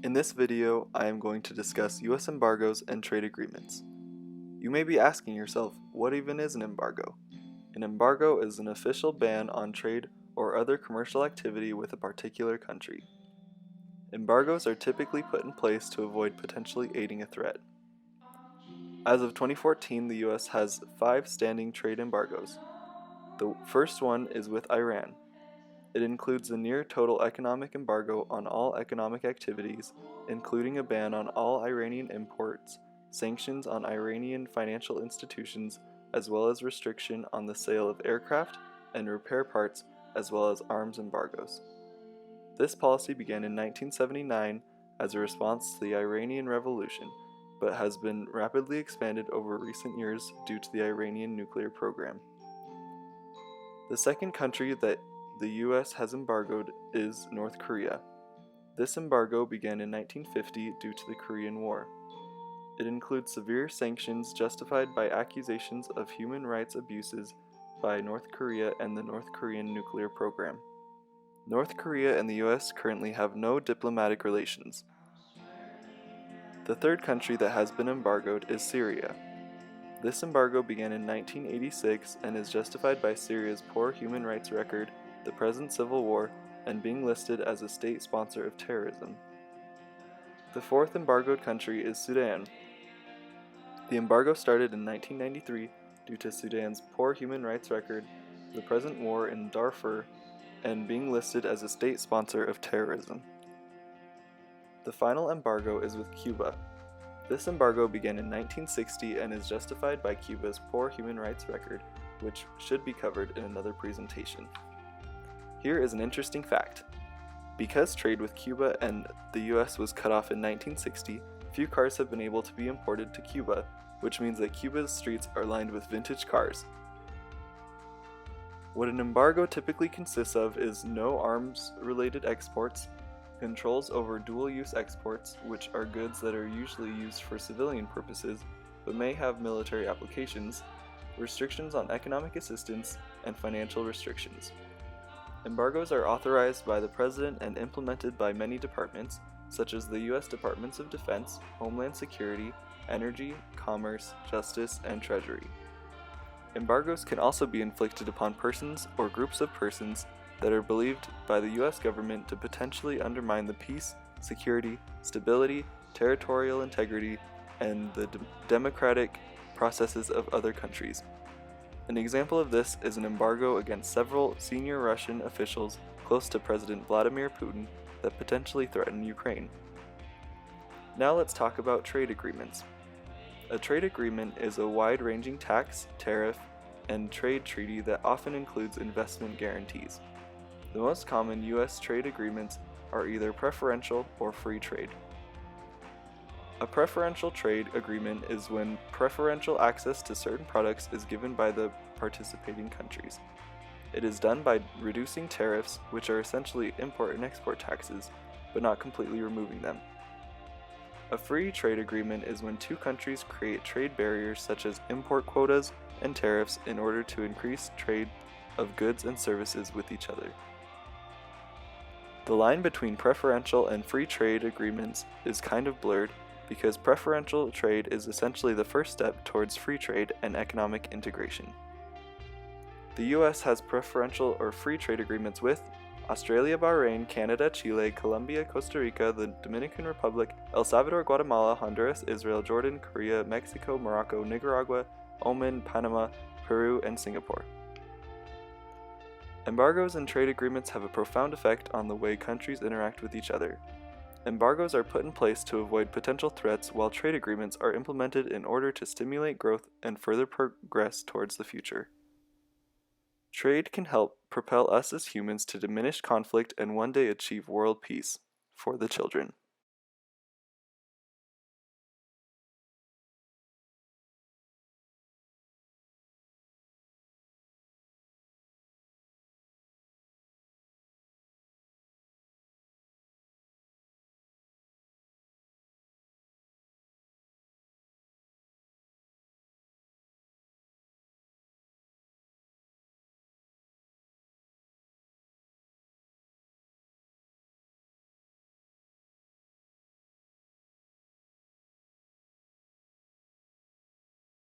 In this video, I am going to discuss U.S. embargoes and trade agreements. You may be asking yourself, what even is an embargo? An embargo is an official ban on trade or other commercial activity with a particular country. Embargoes are typically put in place to avoid potentially aiding a threat. As of 2014, the U.S. has 5 standing trade embargoes. The first one is with Iran. It includes a near-total economic embargo on all economic activities, including a ban on all Iranian imports, sanctions on Iranian financial institutions, as well as restriction on the sale of aircraft and repair parts, as well as arms embargoes. This policy began in 1979 as a response to the Iranian Revolution, but has been rapidly expanded over recent years due to the Iranian nuclear program. The second country that the U.S. has embargoed is North Korea. This embargo began in 1950 due to the Korean War. It includes severe sanctions justified by accusations of human rights abuses by North Korea and the North Korean nuclear program. North Korea and the U.S. currently have no diplomatic relations. The third country that has been embargoed is Syria. This embargo began in 1986 and is justified by Syria's poor human rights record, the present civil war, and being listed as a state sponsor of terrorism. The fourth embargoed country is Sudan. The embargo started in 1993 due to Sudan's poor human rights record, the present war in Darfur, and being listed as a state sponsor of terrorism. The final embargo is with Cuba. This embargo began in 1960 and is justified by Cuba's poor human rights record, which should be covered in another presentation. Here is an interesting fact. Because trade with Cuba and the US was cut off in 1960, few cars have been able to be imported to Cuba, which means that Cuba's streets are lined with vintage cars. What an embargo typically consists of is no arms-related exports, controls over dual-use exports, which are goods that are usually used for civilian purposes but may have military applications, restrictions on economic assistance, and financial restrictions. Embargoes are authorized by the President and implemented by many departments, such as the U.S. Departments of Defense, Homeland Security, Energy, Commerce, Justice, and Treasury. Embargoes can also be inflicted upon persons or groups of persons that are believed by the U.S. government to potentially undermine the peace, security, stability, territorial integrity, and the democratic processes of other countries. An example of this is an embargo against several senior Russian officials close to President Vladimir Putin that potentially threaten Ukraine. Now let's talk about trade agreements. A trade agreement is a wide-ranging tax, tariff, and trade treaty that often includes investment guarantees. The most common U.S. trade agreements are either preferential or free trade. A preferential trade agreement is when preferential access to certain products is given by the participating countries. It is done by reducing tariffs, which are essentially import and export taxes, but not completely removing them. A free trade agreement is when two countries create trade barriers such as import quotas and tariffs in order to increase trade of goods and services with each other. The line between preferential and free trade agreements is kind of blurred because preferential trade is essentially the first step towards free trade and economic integration. The U.S. has preferential or free trade agreements with Australia, Bahrain, Canada, Chile, Colombia, Costa Rica, the Dominican Republic, El Salvador, Guatemala, Honduras, Israel, Jordan, Korea, Mexico, Morocco, Nicaragua, Oman, Panama, Peru, and Singapore. Embargoes and trade agreements have a profound effect on the way countries interact with each other. Embargoes are put in place to avoid potential threats, while trade agreements are implemented in order to stimulate growth and further progress towards the future. Trade can help propel us as humans to diminish conflict and one day achieve world peace for the children.